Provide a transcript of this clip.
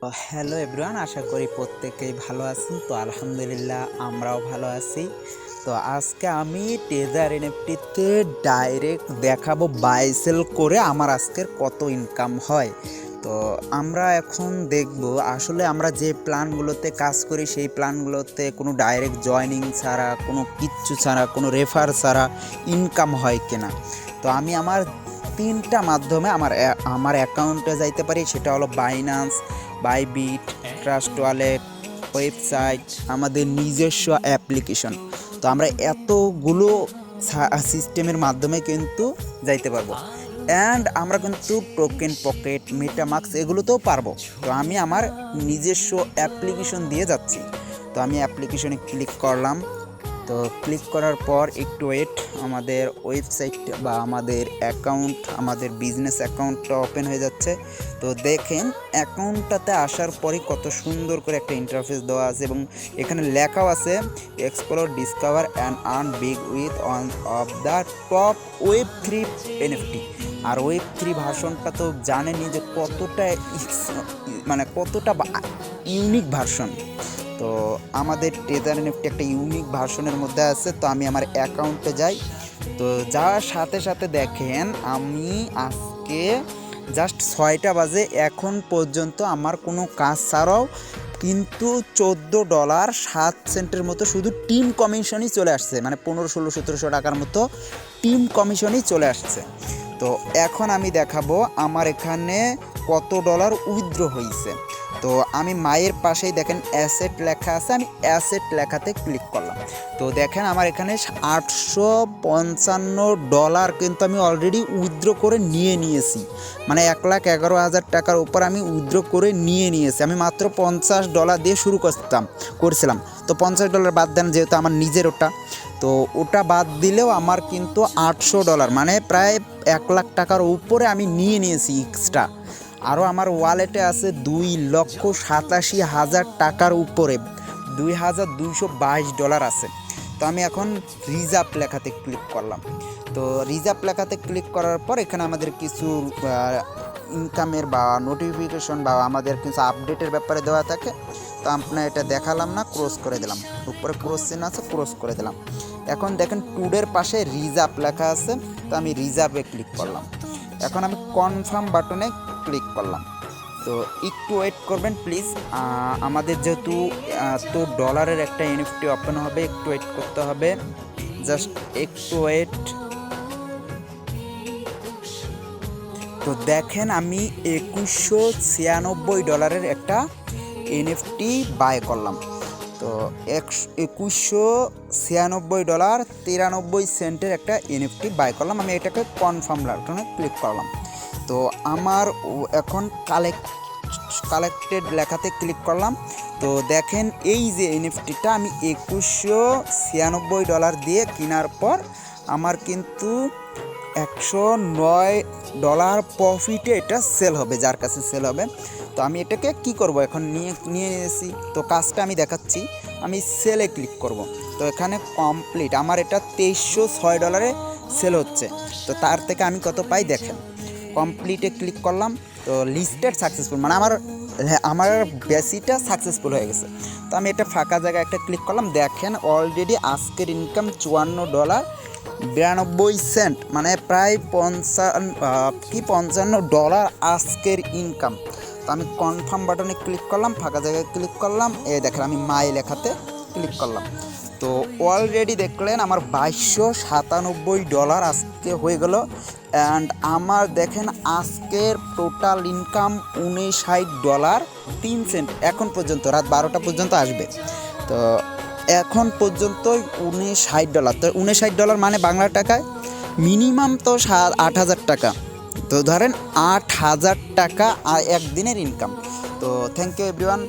Hello everyone, আশা করি প্রত্যেকেই ভালো আছেন। তো আলহামদুলিল্লাহ আমরাও ভালো আছি। তো আজকে আমি টেজার এনএফটিতে ডাইরেক্ট দেখাবো বাই সেল করে আমার আজকের কত ইনকাম হয়। তো আমরা এখন দেখব আসলে আমরা যে প্ল্যানগুলোতে কাজ করি সেই প্ল্যানগুলোতে কোনো ডাইরেক্ট জয়নিং ছাড়া, কোনো কিচ্ছু ছাড়া, কোনো রেফার ছাড়া ইনকাম হয় কিনা। তো আমি আমার তিনটা মাধ্যমে আমার অ্যাকাউন্টে যাইতে পারি। সেটা হলো Binance, Bybit, trust wallet, website, আমাদের নিজস্ব অ্যাপ্লিকেশন। তো আমরা এতগুলো সিস্টেমের মাধ্যমে কিন্তু যাইতে পারবো। অ্যান্ড আমরা কিন্তু টোকেন পকেট, মেটামাক্স এগুলোতেও পারবো। তো আমি আমার নিজস্ব অ্যাপ্লিকেশন দিয়ে যাচ্ছি। তো আমি অ্যাপ্লিকেশনে ক্লিক করলাম। তো ক্লিক করার পর একটু ওয়েট, আমাদের ওয়েবসাইট বা আমাদের অ্যাকাউন্ট, আমাদের বিজনেস অ্যাকাউন্টটা ওপেন হয়ে যাচ্ছে। তো দেখেন অ্যাকাউন্টটাতে আসার পরে কত সুন্দর করে একটা ইন্টারফেস দেওয়া আছে এবং এখানে লেখাও আছে explore, discover and earn big with one of the top web 3 NFT. আর ওয়েব 3 ভার্সনটা তো জানেনই যে কতটা কতটা ইউনিক ভার্সন। তো আমাদের টেজার এনএফটি একটা ইউনিক ভার্সনের মধ্যে আছে। তো আমি আমার অ্যাকাউন্টে যাই। তো যাওয়ার সাথে সাথে দেখেন আমি আজকে জাস্ট 6টা বাজে, এখন পর্যন্ত আমার কোনো কাজ ছাড়াও কিন্তু $14.07 মতো শুধু টিম কমিশনই চলে আসছে, মানে 1500-1600 টাকার মতো টিম কমিশনই চলে আসছে। তো এখন আমি দেখাবো আমার এখানে কত ডলার উইথড্র হয়েছে। তো আমি মায়ের পাশেই দেখেন অ্যাসেট লেখা আছে, আমি অ্যাসেট লেখাতে ক্লিক করলাম। তো দেখেন আমার এখানে $855 কিন্তু আমি অলরেডি উইথড্র করে নিয়েছি, মানে 1,11,000 টাকার উপর আমি উইথড্র করে নিয়েছি। আমি মাত্র $50 দিয়ে শুরু করছিলাম। তো $50 বাদ দেন, যেহেতু আমার নিজের ওটা, তো ওটা বাদ দিলেও আমার কিন্তু $800, মানে প্রায় 1,00,000 টাকার উপরে আমি নিয়েছি এক্সট্রা। আরও আমার ওয়ালেটে আছে $2,87,000 টাকার উপরে, $2,222 আছে। তো আমি এখন রিজার্ভ লেখাতে ক্লিক করলাম। তো রিজার্ভ লেখাতে ক্লিক করার পর এখানে আমাদের কিছু ইনকামের বা নোটিফিকেশন বা আমাদের কিছু আপডেটের ব্যাপারে দেওয়া থাকে। তো আপনার এটা দেখালাম না, ক্রস করে দিলাম। উপরে ক্রস চিহ্ন আছে, ক্রস করে দিলাম। এখন দেখেন টুডের পাশে রিজার্ভ লেখা আছে। তো আমি রিজার্ভে ক্লিক করলাম। এখন আমি কনফার্ম বাটনে ক্লিক করলাম। তো একটু ওয়েট করবেন প্লিজ, আমাদের যেহেতু তো ডলারের একটা এনএফটি ওপেন হবে, একটু ওয়েট করতে হবে, জাস্ট একটু ওয়েট। তো দেখেন আমি $2,196 একটা এনএফটি বাই করলাম। তো $2,196.93 একটা এনএফটি বাই করলাম। আমি এটাকে কনফার্ম বাটনে ক্লিক করলাম। তো আমার এখন কালেক্টেড লেখাতে ক্লিক করলাম। তো দেখেন এই যে এনএফটিটা আমি $2,196 দিয়ে কেনার পর আমার কিন্তু $109 প্রফিটে এটা সেল হবে, যার কাছে সেল হবে। তো আমি এটাকে কি করব, এখন নিয়ে নিয়েছি। তো কাজটা আমি দেখাচ্ছি, আমি সেলে ক্লিক করব। তো এখানে কমপ্লিট, আমার এটা $2,306 সেল হচ্ছে। তো তার থেকে আমি কত পাই দেখেন, কমপ্লিটে ক্লিক করলাম। তো লিস্টেড সাকসেসফুল, মানে আমার বেসিটা সাকসেসফুল হয়ে গেছে। তো আমি এটা ফাঁকা জায়গায় একটা ক্লিক করলাম। দেখেন অলরেডি আজকের ইনকাম $54.92, মানে প্রায় $55 আজকের ইনকাম। তো আমি কনফার্ম বাটনে ক্লিক করলাম, ফাঁকা জায়গায় ক্লিক করলাম, দেখেন আমি মাই লেখাতে ক্লিক করলাম। তো অলরেডি দেখলেন আমার $2,297 আজকে হয়ে গেল। অ্যান্ড আমার দেখেন আজকের টোটাল ইনকাম $59.03 এখন পর্যন্ত, রাত 12টা পর্যন্ত আসবে। তো এখন পর্যন্ত $59। তো $59 মানে বাংলা টাকায় মিনিমাম তো 8,000 টাকা। তো ধরেন 8,000 টাকা একদিনের ইনকাম। তো থ্যাংক ইউ এভরিওয়ান।